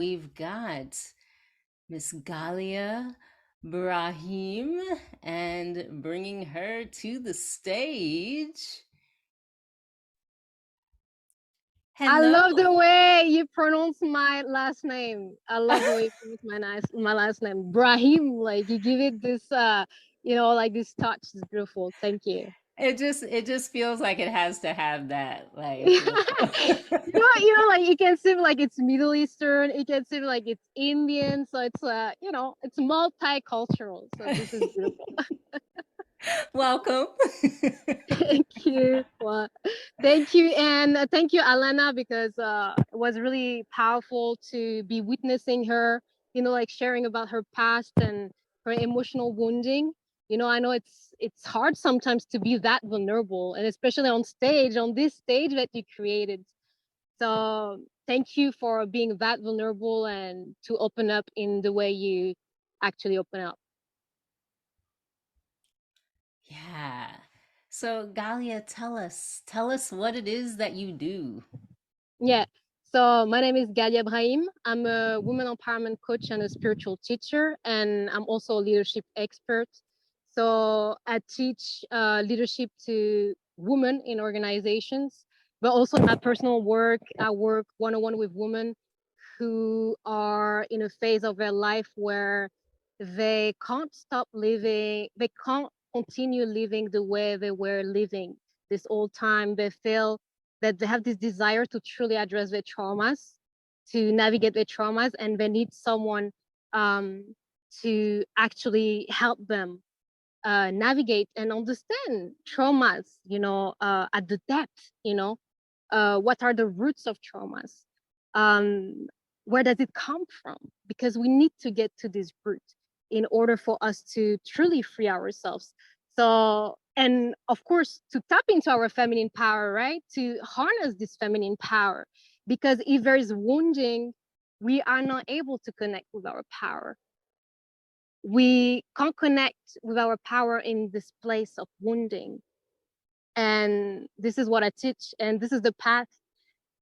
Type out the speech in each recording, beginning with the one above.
We've got Miss Galia Brahim and bringing her to the stage. I love Hello. the way you pronounce my last name. I love the way you pronounce my last name. Brahim, like you give it this like this touch is beautiful. Thank you. It just feels like it has to have that, like, you like it can seem like it's Middle Eastern, it can seem like it's Indian, so it's it's multicultural. So this is beautiful. welcome. Thank you. Thank you, and thank you, Alana, because it was really powerful to be witnessing her. Like sharing about her past and her emotional wounding. I know it's hard sometimes to be that vulnerable, and especially on this stage that you created. So thank you for being that vulnerable and to open up in the way you actually open up. Yeah. So Galia, tell us what it is that you do. Yeah. So my name is Galia Brahim. I'm a women empowerment coach and a spiritual teacher, and I'm also a leadership expert. So I teach leadership to women in organizations, but also in my personal work, I work one-on-one with women who are in a phase of their life where they can't stop living, they can't continue living the way they were living this old time. They feel that they have this desire to truly address their traumas, to navigate their traumas, and they need someone um, to actually help them navigate and understand traumas, at the depth, what are the roots of traumas? Um, where does it come from? Because we need to get to this root in order for us to truly free ourselves. So, and of course, to tap into our feminine power, right? To harness this feminine power. Because if there is wounding, we are not able to connect with our power. We can't connect with our power in this place of wounding. And this is what I teach. And this is the path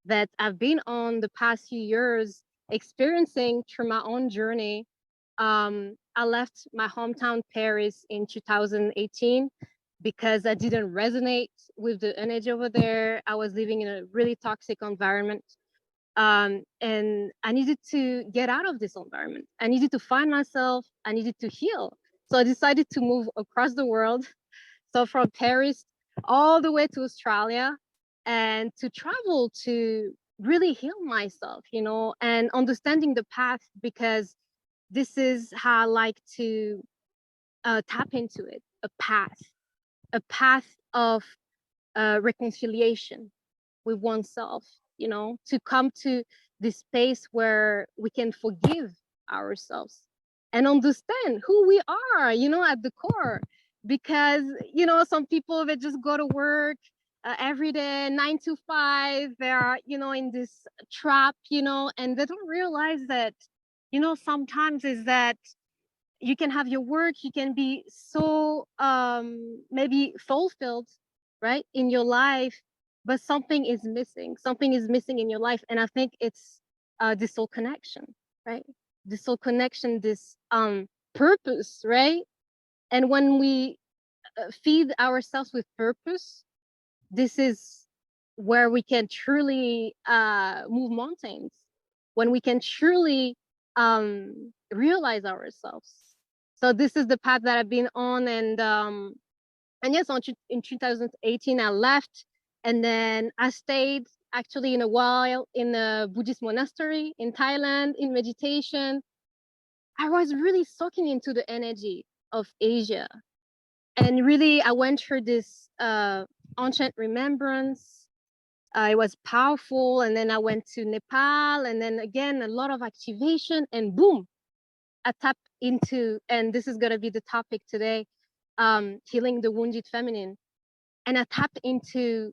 that I've been on the past few years, experiencing through my own journey. I left my hometown, Paris, in 2018 because I didn't resonate with the energy over there. I was living in a really toxic environment. And I needed to get out of this environment. I needed to find myself. I needed to heal. So I decided to move across the world. So from Paris all the way to Australia and to travel to really heal myself, and understanding the path because this is how I like to tap into it, a path of reconciliation with oneself, to come to this space where we can forgive ourselves and understand who we are, at the core. Because, some people that just go to work every day, 9 to 5, they are, in this trap, and they don't realize that, sometimes is that you can have your work, you can be so maybe fulfilled, right, in your life, but something is missing in your life. And I think it's this soul connection, right, this soul connection, this purpose, right. And when we feed ourselves with purpose, this is where we can truly move mountains, when we can truly realize ourselves. So this is the path that I've been on, and yes, in 2018 I left, and then I stayed actually in a while in a Buddhist monastery in Thailand in meditation. I was really soaking into the energy of Asia, and really I went through this ancient remembrance. It was powerful. And then I went to Nepal, and then again, a lot of activation, and boom, I tapped into, and this is going to be the topic today, healing the wounded feminine. And I tapped into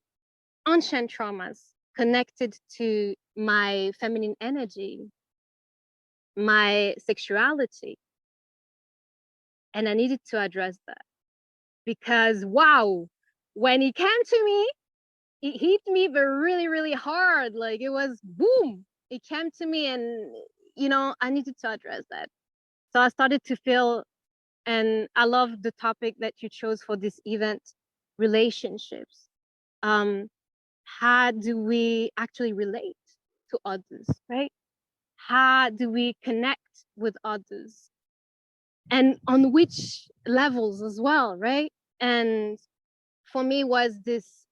ancient traumas connected to my feminine energy, my sexuality. And I needed to address that because, wow, when it came to me, it hit me but really, really hard. Like it was boom. It came to me, and I needed to address that. So I started to feel, and I love the topic that you chose for this event, relationships. Um, how do we actually relate to others, right? How do we connect with others? And on which levels as well, right? And for me was this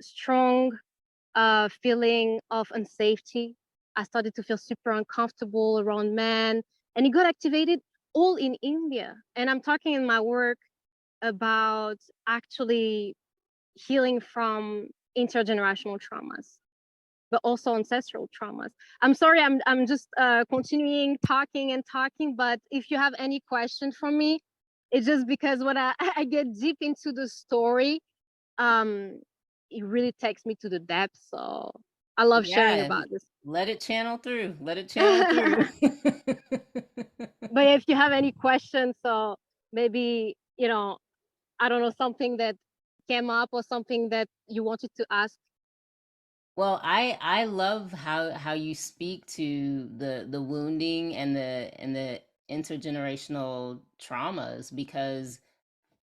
strong feeling of unsafety. I started to feel super uncomfortable around men, and it got activated all in India. And I'm talking in my work about actually healing from intergenerational traumas, but also ancestral traumas. I'm sorry, I'm just continuing talking and talking, but if you have any question for me, it's just because when I get deep into the story, um, it really takes me to the depths. So I love sharing Yeah, about this. let it channel through. Let it channel through. But if you have any questions, so maybe, I don't know, something that came up or something that you wanted to ask. Well, I love how you speak to the wounding and the intergenerational traumas, because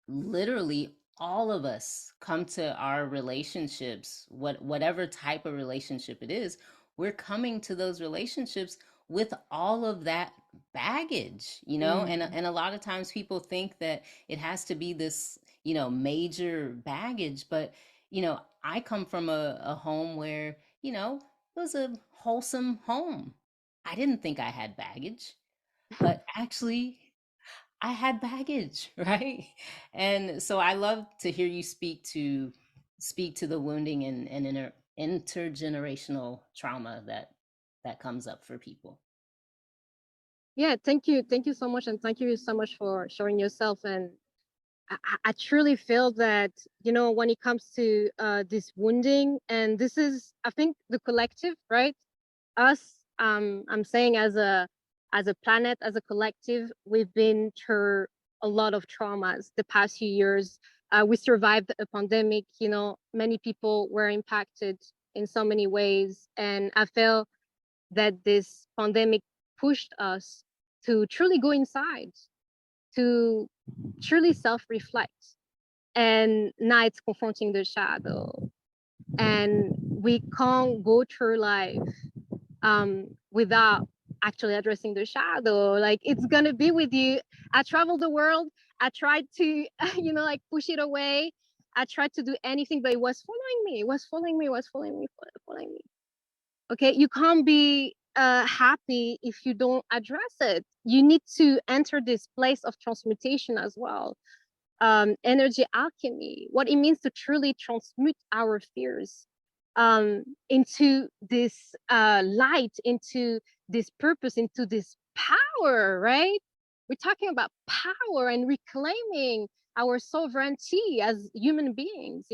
literally all of us come to our relationships, whatever type of relationship it is, we're coming to those relationships with all of that baggage, Mm. and a lot of times people think that it has to be this, major baggage. But I come from a home where, it was a wholesome home. I didn't think I had baggage, but actually I had baggage, right? And so I love to hear you speak to the wounding and intergenerational trauma that comes up for people. Yeah, thank you so much, and thank you so much for showing yourself. And I truly feel that, when it comes to this wounding, and this is, I think, the collective, right? Us, I'm saying, as a planet, as a collective, we've been through a lot of traumas the past few years. We survived a pandemic. Many people were impacted in so many ways, and I feel that this pandemic pushed us to truly go inside, to truly self-reflect. And now it's confronting the shadow, and we can't go through life without actually addressing the shadow. Like, it's gonna be with you. I traveled the world. I tried to, like, push it away. I tried to do anything, but it was following me. It was following me. It was following me. Following me. Okay, you can't be happy if you don't address it. You need to enter this place of transmutation as well. Energy alchemy, what it means to truly transmute our fears into this light, into this purpose, into this power, right? We're talking about power and reclaiming our sovereignty as human beings.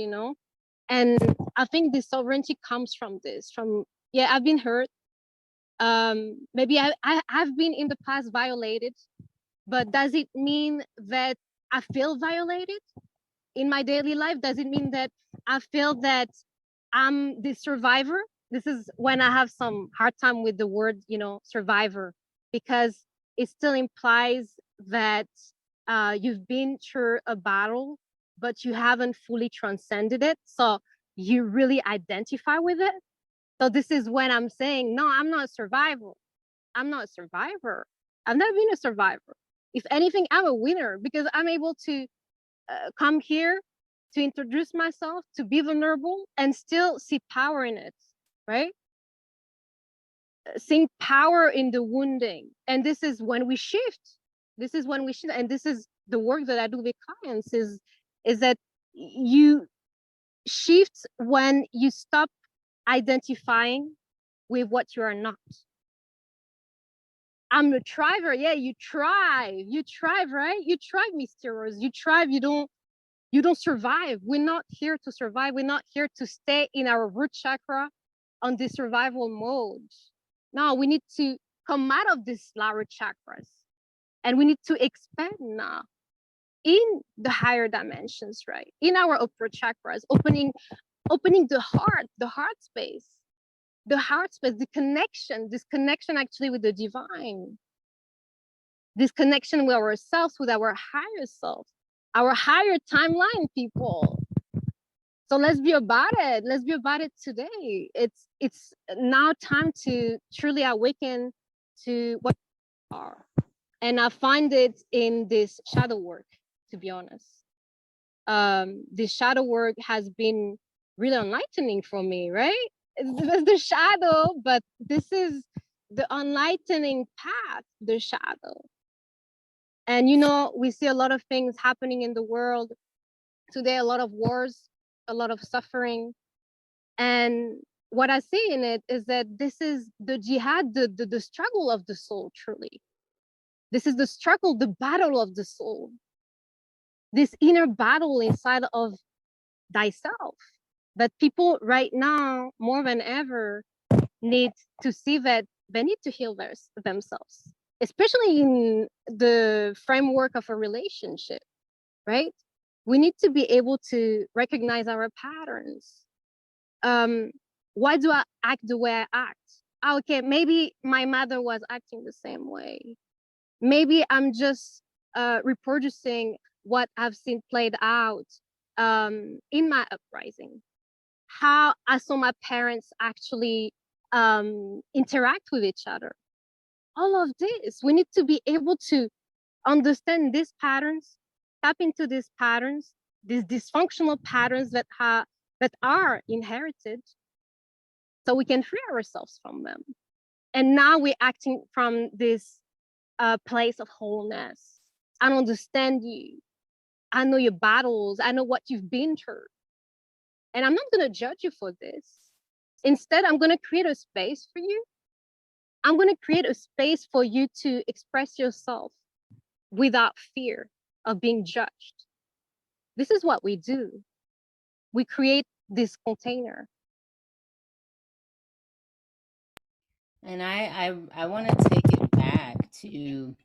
And I think this sovereignty comes from this, yeah, I've been hurt. Maybe I've been in the past violated, but does it mean that I feel violated in my daily life? Does it mean that I feel that I'm the survivor? This is when I have some hard time with the word, survivor, because it still implies that you've been through a battle, but you haven't fully transcended it. So you really identify with it. So this is when I'm saying, no, I'm not a survivor. I'm not a survivor. I've never been a survivor. If anything, I'm a winner, because I'm able to come here to introduce myself, to be vulnerable, and still see power in it, right? Seeing power in the wounding. And this is when we shift. This is when we shift. And this is the work that I do with clients, is that you shift when you stop identifying with what you are not. I'm a thriver. Yeah, you thrive. You thrive, right? You thrive, mysterious. You thrive. You don't survive. We're not here to survive. We're not here to stay in our root chakra on the survival mode. No, we need to come out of these lower chakras, and we need to expand now in the higher dimensions, right? In our upper chakras, opening the heart space. the heart space, the connection, this connection actually with the divine, this connection with ourselves, with our higher self, our higher timeline, people. So let's be about it. Let's be about it today. It's now time to truly awaken to what we are. And I find it in this shadow work, to be honest. This shadow work has been really enlightening for me, right? It's the shadow, but this is the enlightening path, the shadow. And we see a lot of things happening in the world today, a lot of wars, a lot of suffering. And what I see in it is that this is the jihad, the struggle of the soul, truly. This is the struggle, the battle of the soul, this inner battle inside of thyself that people right now, more than ever, need to see that they need to heal themselves, especially in the framework of a relationship, right? We need to be able to recognize our patterns. Why do I act the way I act? Okay, maybe my mother was acting the same way. Maybe I'm just reproducing what I've seen played out in my uprising. How I saw my parents actually interact with each other. All of this, we need to be able to understand these patterns, tap into these patterns, these dysfunctional patterns that are inherited, so we can free ourselves from them. And now we're acting from this place of wholeness. I understand you. I know your battles. I know what you've been through. And I'm not going to judge you for this. Instead, I'm going to create a space for you. I'm going to create a space for you to express yourself without fear of being judged. This is what we do. We create this container. And I want to take it back to you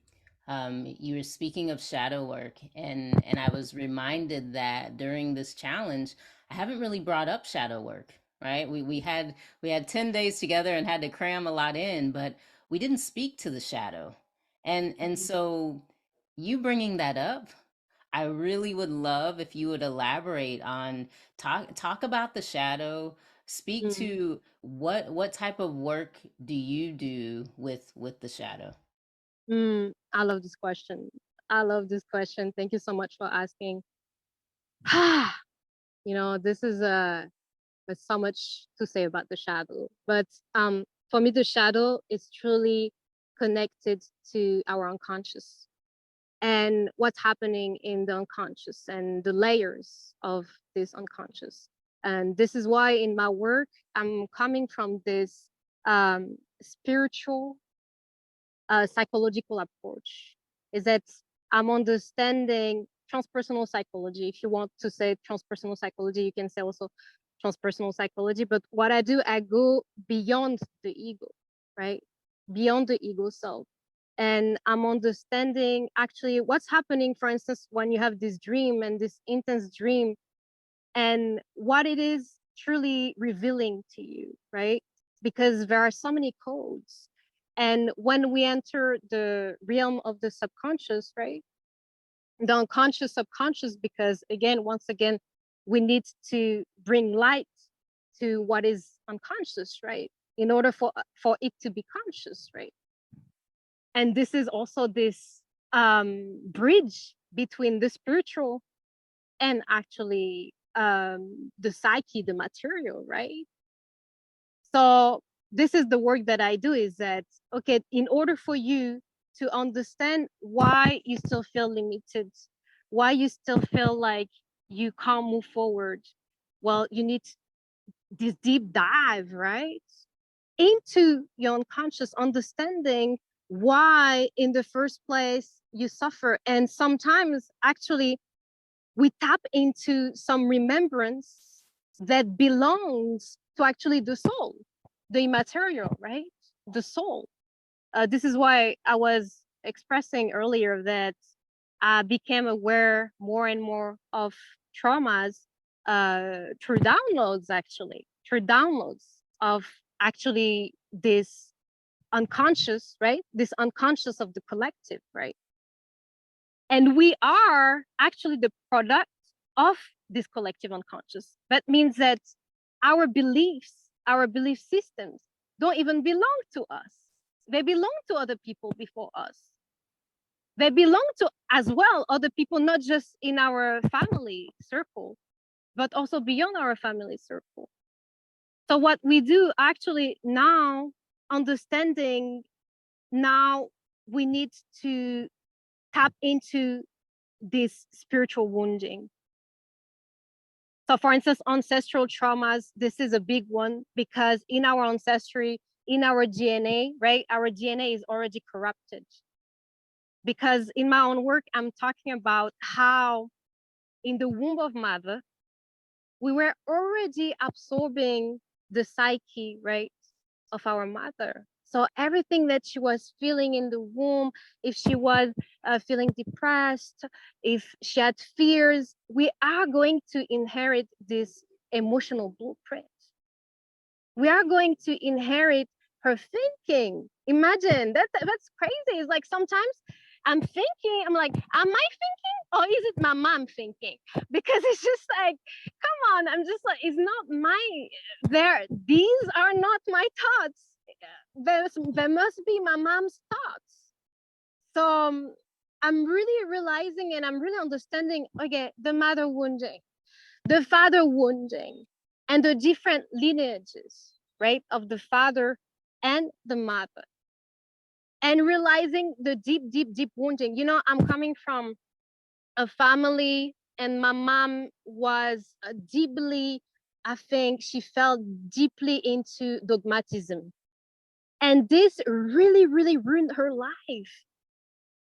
were speaking of shadow work, and I was reminded that during this challenge, I haven't really brought up shadow work. Right? We had 10 days together and had to cram a lot in, but we didn't speak to the shadow, and so you bringing that up, I really would love if you would elaborate on talk about the shadow, speak Mm, to what type of work do you do with the shadow? I love this question. I love this question. Thank you so much for asking. This is there's so much to say about the shadow, but for me, the shadow is truly connected to our unconscious and what's happening in the unconscious and the layers of this unconscious. And this is why in my work, I'm coming from this spiritual psychological approach, is that I'm understanding transpersonal psychology. If you want to say transpersonal psychology, you can say also transpersonal psychology. But what I do, I go beyond the ego, right? Beyond the ego self. And I'm understanding actually what's happening, for instance, when you have this dream and this intense dream and what it is truly revealing to you, right? Because there are so many codes. And when we enter the realm of the subconscious, right? The unconscious, subconscious, because again, once again, we need to bring light to what is unconscious, right? In order for it to be conscious, right? And this is also this bridge between the spiritual and actually the psyche, the material, right? So this is the work that I do, is that, okay, in order for you to understand why you still feel limited, why you still feel like you can't move forward, well, you need this deep dive, right? Into your unconscious, understanding why in the first place you suffer. And sometimes actually we tap into some remembrance that belongs to actually the soul, the immaterial, right? The soul. This is why I was expressing earlier that I became aware more and more of traumas through downloads, actually, through downloads of actually this unconscious, right? This unconscious of the collective, right? And we are actually the product of this collective unconscious. That means that our beliefs, our belief systems don't even belong to us. They belong to other people before us. They belong to as well other people, not just in our family circle, but also beyond our family circle. So what we do actually now, understanding now we need to tap into this spiritual wounding. So for instance, ancestral traumas, this is a big one because in our ancestry, in our DNA, right, our DNA is already corrupted. Because in my own work, I'm talking about how in the womb of mother, we were already absorbing the psyche, right, of our mother. So everything that she was feeling in the womb, if she was feeling depressed, if she had fears, we are going to inherit this emotional blueprint. We are going to inherit her thinking. Imagine that's crazy. It's like sometimes I'm thinking, I'm like, am I thinking or is it my mom thinking? Because it's just like, come on, I'm just like, it's not my these are not my thoughts. There must be my mom's thoughts. So I'm really realizing and I'm really understanding, okay, the mother wounding, the father wounding, and the different lineages, right, of the father and the mother. And realizing the deep, deep, deep wounding. You know, I'm coming from a family, and my mom was deeply, I think she felt deeply into dogmatism. And this really, really ruined her life.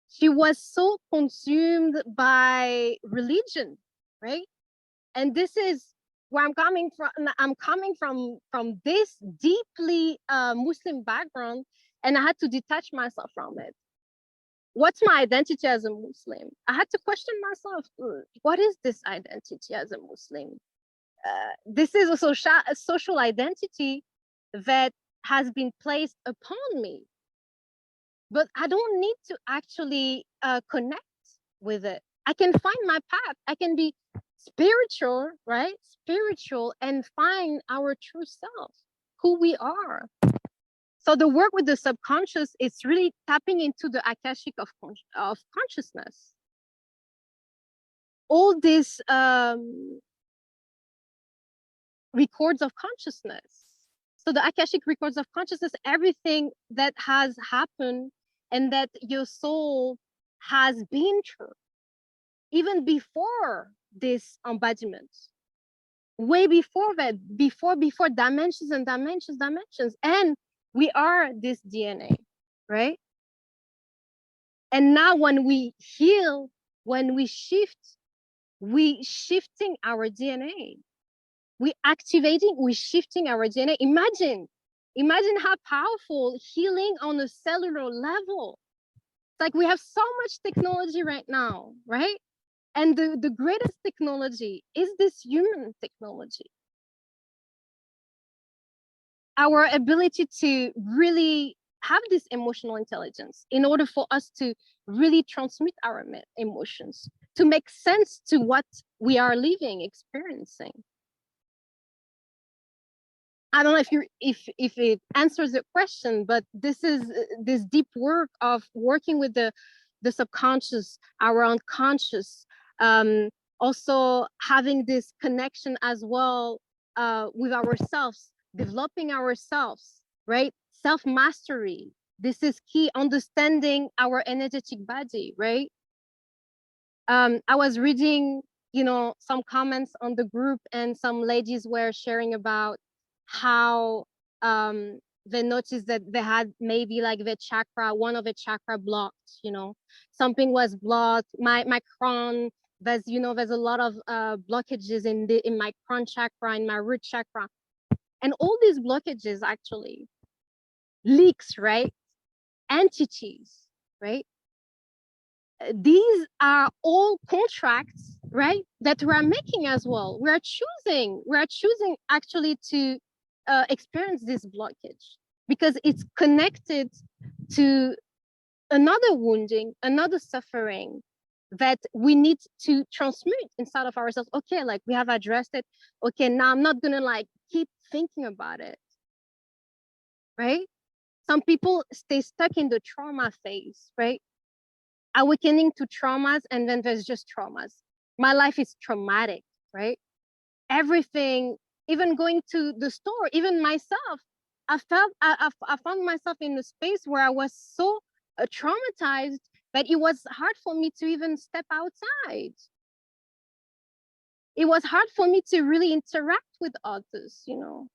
She was so consumed by religion, right? And this is where I'm coming from. I'm coming from this deeply Muslim background, and I had to detach myself from it. What's my identity as a Muslim? I had to question myself. What is this identity as a Muslim? This is a social identity that has been placed upon me, but I don't need to actually connect with it. I can find my path. I can be spiritual, right? Spiritual and find our true self, who we are. So the work with the subconscious is really tapping into the akashic of consciousness. All these records of consciousness. So the akashic records of consciousness, everything that has happened and that your soul has been through, even before this embodiment, way before that, before dimensions and dimensions. And we are this DNA, right? And now when we heal, when we shift, we shifting our DNA. We activating, we shifting our DNA. Imagine how powerful healing on a cellular level. It's like we have so much technology right now, right? And the greatest technology is this human technology. Our ability to really have this emotional intelligence in order for us to really transmit our emotions, to make sense to what we are living, experiencing. I don't know if it answers the question, but this is this deep work of working with the subconscious, our unconscious, also having this connection as well with ourselves, developing ourselves, right? Self mastery. This is key. Understanding our energetic body, right? I was reading, some comments on the group, and some ladies were sharing about how they noticed that they had maybe like the chakra, one of the chakra blocked, something was blocked. My crown, there's a lot of blockages in my crown chakra, in my root chakra. And all these blockages actually leaks, right? Entities, right? These are all contracts, right, that we are making as well. We are choosing actually to experience this blockage because it's connected to another wounding, another suffering that we need to transmute inside of ourselves. Okay, like we have addressed it. Okay, now I'm not gonna like keep thinking about it, right? Some people stay stuck in the trauma phase, right? Awakening to traumas, and then there's just traumas. My life is traumatic, right? Everything, even going to the store, even myself, I found myself in a space where I was so traumatized that it was hard for me to even step outside. It was hard for me to really interact with others, you know.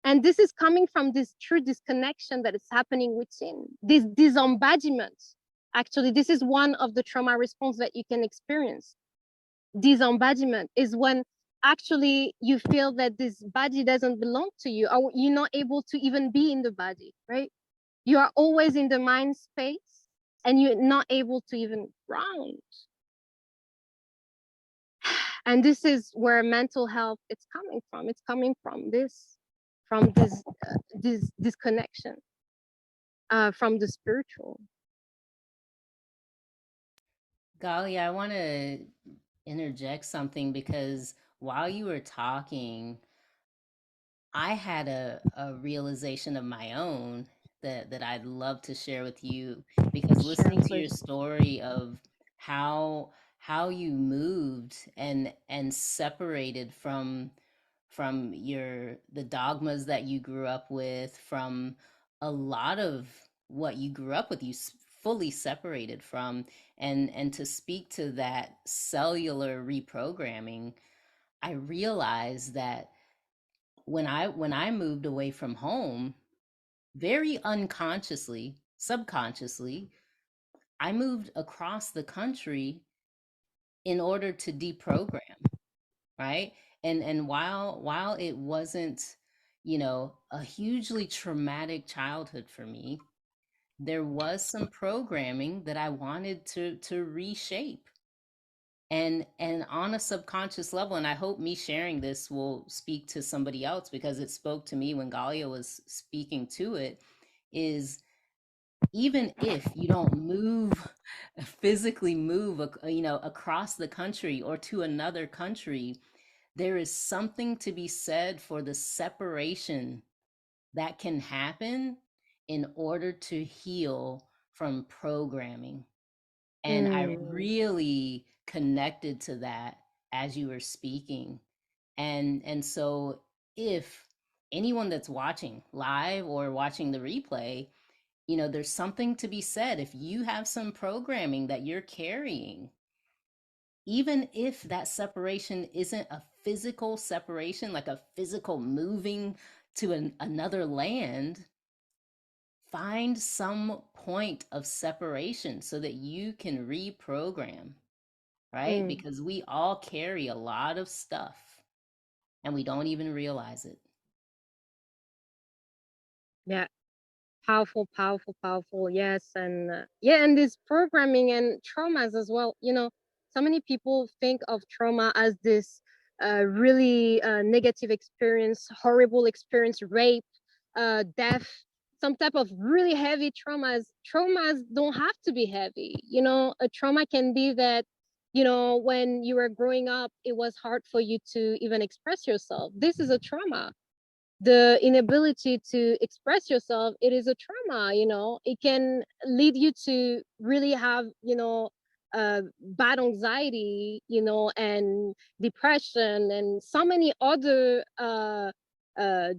And this is coming from this true disconnection that is happening within, this disembodiment. Actually, this is one of the trauma response that you can experience. Disembodiment is when actually you feel that this body doesn't belong to you, or you're not able to even be in the body, right? You are always in the mind space and you're not able to even ground. And this is where mental health is coming from. It's coming from this disconnection from the spiritual. Golly, I want to interject something because while you were talking, I had a realization of my own that I'd love to share with you because Sure, listening to your please. story of how you moved and separated from your the dogmas that you grew up with, from a lot of what you grew up with, fully separated from, and to speak to that cellular reprogramming, I realized that when I moved away from home, very unconsciously, subconsciously, I moved across the country in order to deprogram, right? And while it wasn't, a hugely traumatic childhood for me, there was some programming that I wanted to reshape. And on a subconscious level, and I hope me sharing this will speak to somebody else because it spoke to me when Galia was speaking to it, is even if you don't move physically move across the country or to another country, there is something to be said for the separation that can happen in order to heal from programming. And I Mm, really connected to that as you were speaking. And so if anyone that's watching live or watching the replay, there's something to be said. If you have some programming that you're carrying, even if that separation isn't a physical separation, like a physical moving to another land, find some point of separation so that you can reprogram, right? mm, Because we all carry a lot of stuff and we don't even realize it. yeah. Powerful, powerful, powerful. Yes, and yeah, and this programming and traumas as well. You know, so many people think of trauma as this really negative experience, horrible experience, rape, death, some type of really heavy traumas. Traumas don't have to be heavy. You know, a trauma can be that, you know, when you were growing up, it was hard for you to even express yourself. This is a trauma. The inability to express yourself, it is a trauma. You know, it can lead you to really have, you know, bad anxiety, you know, and depression and so many other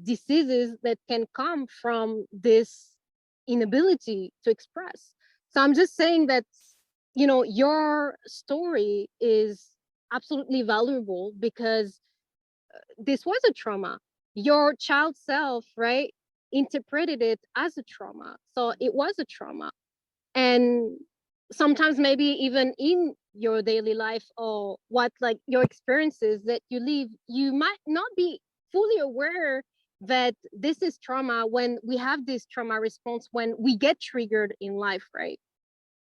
diseases that can come from this inability to express. So I'm just saying that, you know, your story is absolutely valuable because this was a trauma. Your child self, right, interpreted it as a trauma. So it was a trauma. And sometimes maybe even in your daily life or what like your experiences that you live, you might not be fully aware that this is trauma when we have this trauma response when we get triggered in life, right?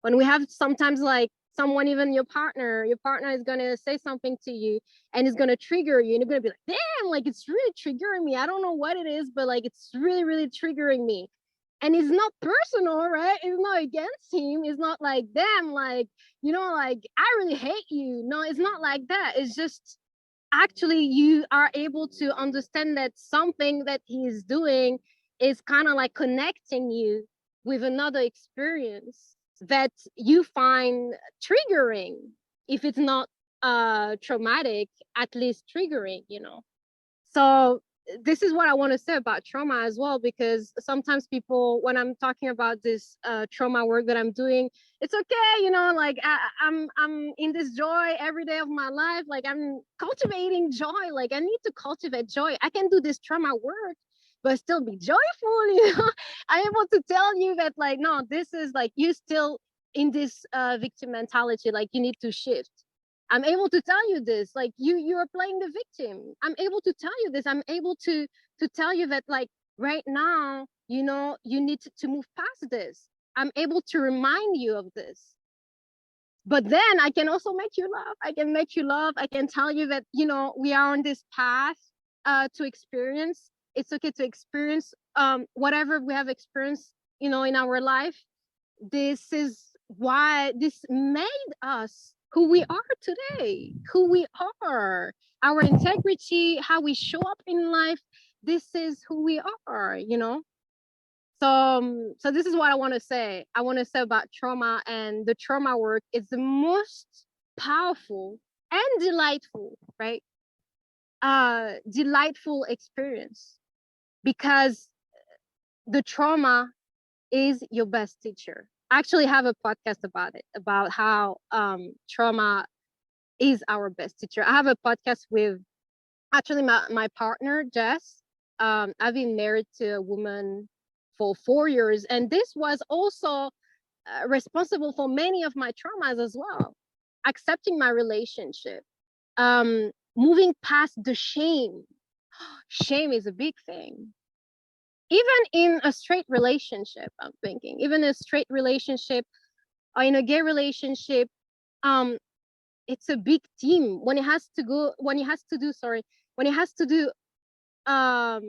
When we have sometimes like someone, even your partner is going to say something to you and it's going to trigger you, and you're going to be like, damn, like it's really triggering me. I don't know what it is, but like it's really, really triggering me. And it's not personal, right? It's not against him. It's not like, damn, like, like I really hate you. No, it's not like that. It's just actually you are able to understand that something that he is doing is kind of like connecting you with another experience that you find triggering. If it's not traumatic, at least triggering. So this is what I want to say about trauma as well, because sometimes people, when I'm talking about this trauma work that I'm doing, it's okay, like I'm in this joy every day of my life. Like I'm cultivating joy. Like I need to cultivate joy. I can do this trauma work, but still be joyful. I'm able to tell you that, like, no, this is like you still in this victim mentality. Like you need to shift. I'm able to tell you this, like you are playing the victim. I'm able to tell you this. I'm able to tell you that, like, right now, you need to move past this. I'm able to remind you of this. But then I can also make you laugh. I can make you laugh. I can tell you that, we are on this path to experience. It's okay to experience whatever we have experienced, in our life. This is why this made us who we are today, who we are, our integrity, how we show up in life. This is who we are. So this is what I want to say. I want to say about trauma, and the trauma work is the most powerful and delightful, right? Delightful experience, because the trauma is your best teacher. I actually have a podcast about it, about how trauma is our best teacher. I have a podcast with actually my partner, Jess. I've been married to a woman for 4 years, and this was also responsible for many of my traumas as well. Accepting my relationship, moving past the shame. Shame is a big thing. Even in a straight relationship, I'm thinking, even a straight relationship or in a gay relationship, um, it's a big team when it has to go, when it has to do, um,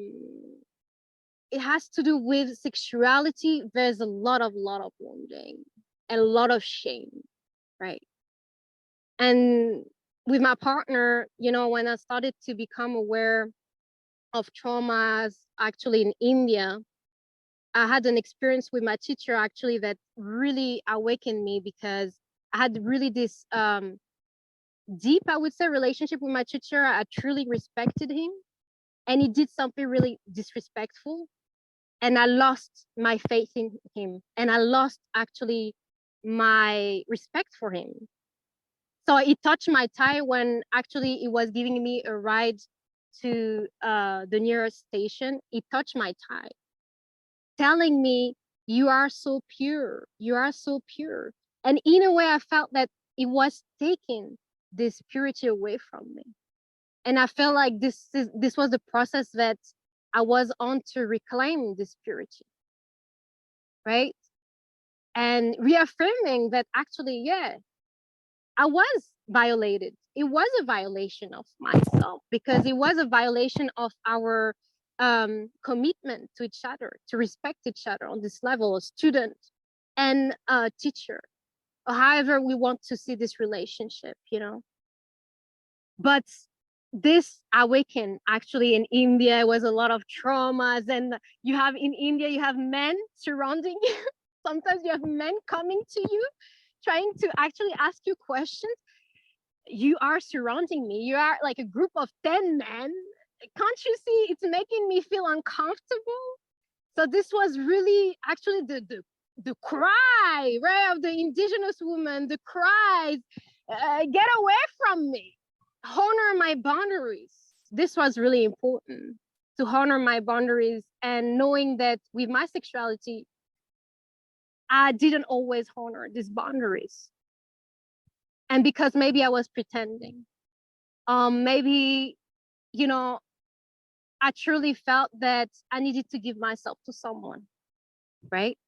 it has to do with sexuality. There's a lot of wounding and a lot of shame, right? And with my partner, when I started to become aware of traumas, actually in India, I had an experience with my teacher actually that really awakened me, because I had really this deep, I would say, relationship with my teacher. I truly respected him, and he did something really disrespectful, and I lost my faith in him, and I lost actually my respect for him. So it touched my tie when actually he was giving me a ride to the nearest station. It touched my tie, telling me, you are so pure, you are so pure. And in a way, I felt that it was taking this purity away from me. And I felt like this was the process that I was on to reclaim this purity, right? And reaffirming that actually, yeah, I was violated. It was a violation of myself, because it was a violation of our commitment to each other, to respect each other on this level, a student and a teacher, or however we want to see this relationship. But this awakened actually in India was a lot of traumas, and in India, you have men surrounding you. Sometimes you have men coming to you, trying to actually ask you questions. You are surrounding me. You are like a group of 10 men. Can't you see it's making me feel uncomfortable? So this was really actually the cry, right, of the indigenous woman, the cries, get away from me, honor my boundaries. This was really important, to honor my boundaries, and knowing that with my sexuality, I didn't always honor these boundaries. And because maybe I was pretending, maybe, you know, I truly felt that I needed to give myself to someone, right?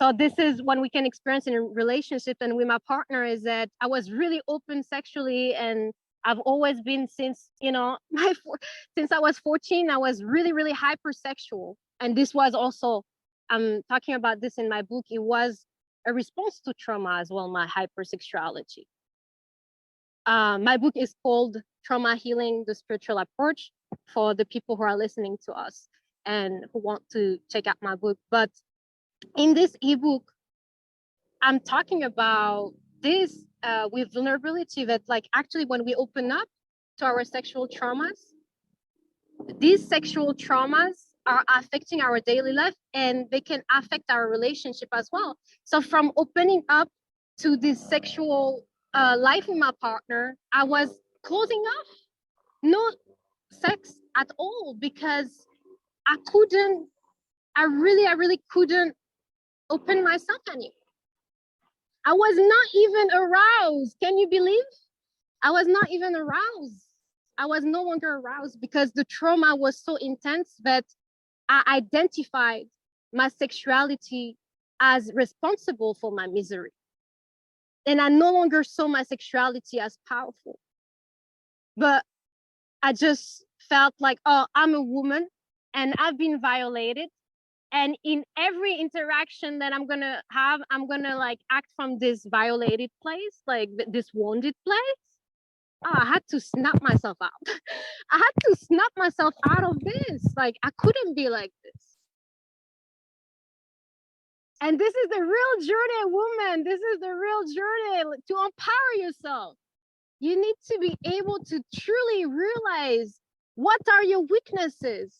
So this is when we can experience in a relationship and with my partner is that I was really open sexually, and I've always been since, since I was 14, I was really, really hypersexual. And this was also, I'm talking about this in my book, it was a response to trauma as well, my hypersexuality. My book is called Trauma Healing, the Spiritual Approach, for the people who are listening to us and who want to check out my book. But in this ebook, I'm talking about this with vulnerability, that like actually when we open up to our sexual traumas, these sexual traumas are affecting our daily life and they can affect our relationship as well. So from opening up to this sexual life with my partner, I was closing off, no sex at all, because I really couldn't open myself anymore. I was not even aroused. Can you believe? I was not even aroused. I was no longer aroused because the trauma was so intense that I identified my sexuality as responsible for my misery. And I no longer saw my sexuality as powerful. But I just felt like, oh, I'm a woman and I've been violated. And in every interaction that I'm gonna have, I'm gonna like act from this violated place, like this wounded place. Oh, I had to snap myself out. I had to snap myself out of this. Like I couldn't be like this. And this is the real journey, woman. This is the real journey to empower yourself. You need to be able to truly realize what are your weaknesses.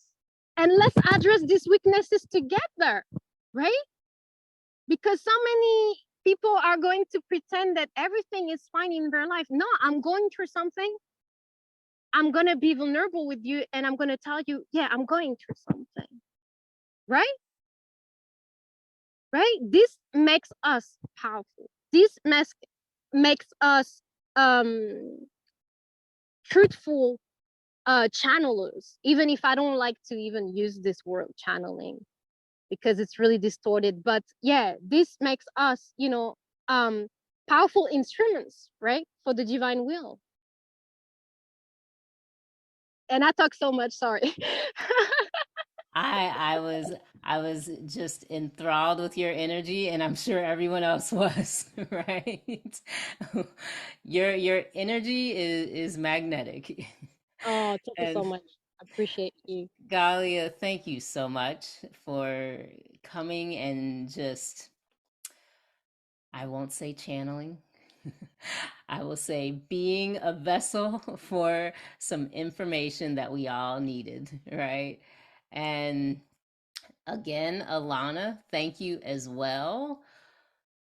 And let's address these weaknesses together, right? Because so many people are going to pretend that everything is fine in their life. No, I'm going through something. I'm going to be vulnerable with you and I'm going to tell you, yeah, I'm going through something. Right? Right? This makes us powerful. This makes us truthful channelers, even if I don't like to even use this word channeling because it's really distorted. But yeah, this makes us, powerful instruments, right? For the divine will. And I talk so much, sorry. I was just enthralled with your energy, and I'm sure everyone else was, right? Your energy is magnetic. Oh, thank you so And much. I appreciate you. Galia, thank you so much for coming and just, I won't say channeling. I will say being a vessel for some information that we all needed, right? And again, Alana, thank you as well.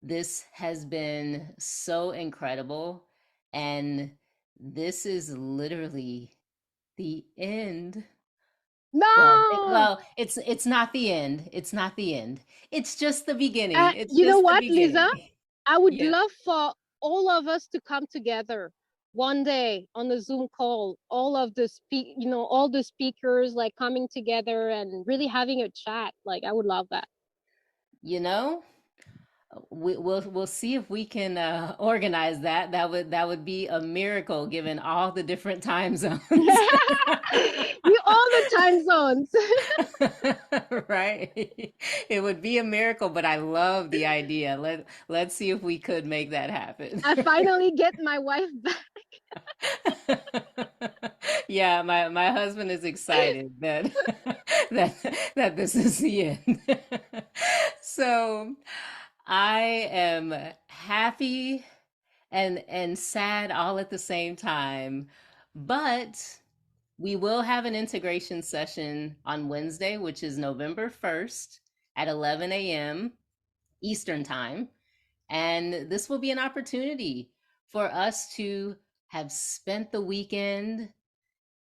This has been so incredible. And this is literally the end. No, It's not the end. It's not the end. It's just the beginning. It's you know just the what, Lisa? beginning. I would Yeah. love for all of us to come together one day on a Zoom call, all the speakers like coming together and really having a chat. Like I would love that. You know, we'll see if we can organize that. That would be a miracle given all the different time zones. We all the time zones. Right? It would be a miracle, but I love the idea. Let's see if we could make that happen. I finally get my wife back. Yeah, my husband is excited that that that this is the end. So I am happy and sad all at the same time, but we will have an integration session on Wednesday, which is November 1st at 11 a.m. Eastern Time. And this will be an opportunity for us to have spent the weekend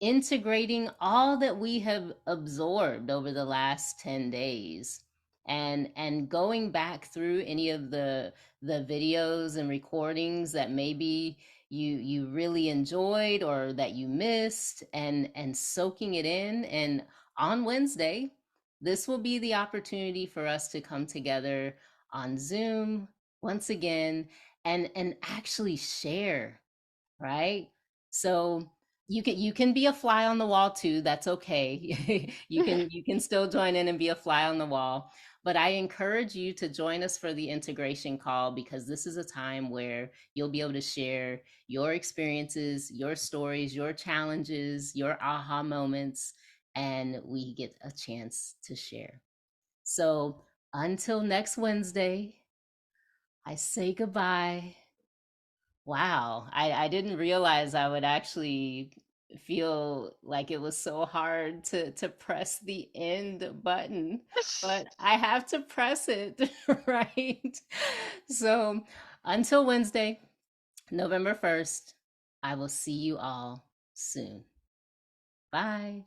integrating all that we have absorbed over the last 10 days and going back through any of the videos and recordings that maybe you really enjoyed or that you missed and soaking it in. And on Wednesday, this will be the opportunity for us to come together on Zoom once again, and actually share, right? So you can be a fly on the wall too. That's okay. You can still join in and be a fly on the wall. But I encourage you to join us for the integration call, because this is a time where you'll be able to share your experiences, your stories, your challenges, your aha moments, and we get a chance to share. So until next Wednesday, I say goodbye. Wow, I didn't realize I would actually feel like it was so hard to press the end button, but I have to press it, right? So until Wednesday, November 1st, I will see you all soon. Bye.